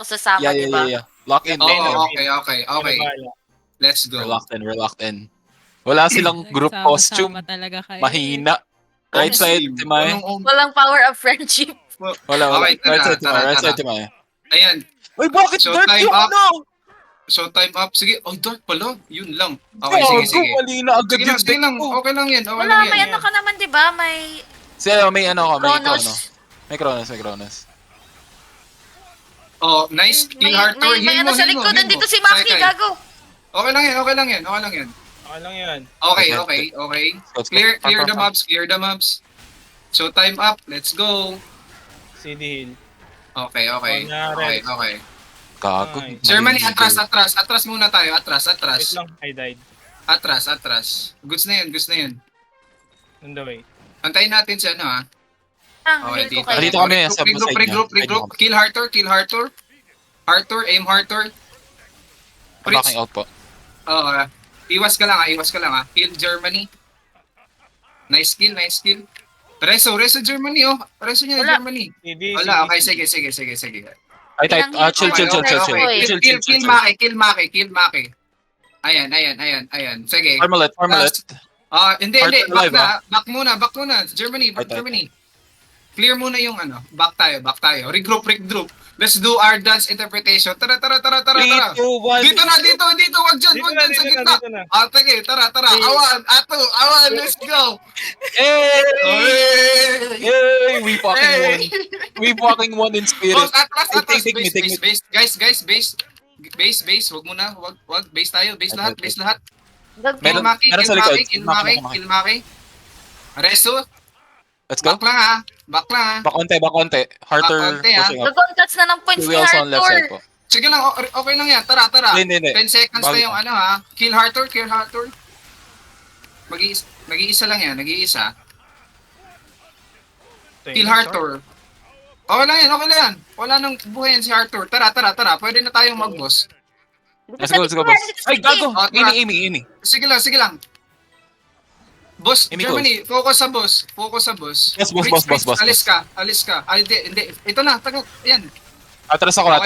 Sasama, di ba? Yeah. Lock in. Oo, okay. Pinabaya. Let's We're go. locked in. Wala silang group costume. Nagsama-sama talaga kayo. Mahina. Right side, Timay. Walang power of friendship. Wala. Okay, Right side, Timay. Right tara. side, Timay. Ayan, Uy, bakit So, dark time yung up. ano? so time up. Sige, dark pala. Yun lang. Okay, sige. Mali na agad yung Sige deck lang. ko. Okay lang yan. Wala, may ano ka naman, di ba? May May ano ako, may Kronos. May Kronos. Oh, nice. Kill heart tour. May ano sa likod. Nandito si Maki, gago. Okay lang yan. Okay lang yan. Okay. Clear the mobs. So time up. Let's go. CD Hill. Okay. Gago. Ay. Germany, atras muna tayo. Wait lang, I died. Atras. Goods na yun. On the way. Antayin natin si ano ha. Okay, Heal ko dito. kayo. Dito kami, sa side niya. Regroup. Kill Hartor. Aim Hartor. I'm backing out po. Oo. Iwas ka lang ha. Kill Germany. Nice kill. Reso Germany oh. Reso niya Wala. Germany. CD. Wala, okay, sige. Ay, tight. Chill. Kill Maki. Ayan. Sige. Armalet. Hindi. Hartor live, Back muna. Germany. Clear muna yung ano. Back tayo. Regroup. Let's do our dance interpretation. Tara. 3, 2, 1. Dito, wag dyan sa gitna. Dito na. Sige, tara. Awan, let's go. Hey! Hey! We fucking won in spirit. Atras. Take me. Guys, base. Wag muna. Wag. Base tayo. Base lahat. Gagawin. Meron sa likod. Kill Maki. Reso. Let's go. Back lang ha. Bakonte. Harter Bakonte, pushing up. Nag-contats na ng points Two ni wheels on left side po. Arthur. Sige lang, okay lang yan. Tara. Hindi. 10 seconds na Bago. yung ano ha. Kill Hartor. Mag-iisa lang yan, nag-iisa. Kill Hartor. Okay lang yan. Wala nang buhay yan si Hartor. Tara. Pwede na tayong mag-boss. Let's go, boss. Ay, gago! Oh, tara. Amy. Sige lang. Boss, Amy Germany, focus sa boss. Yes, boss. Alis ka. Ay, hindi. Ito na, tagat. Ayan. Atras ako. Ang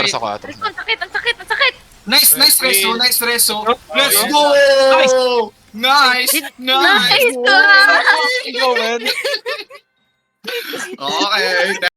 sakit. Nice reso. Let's Yes. go! Nice! Nice! Go, man. Okay.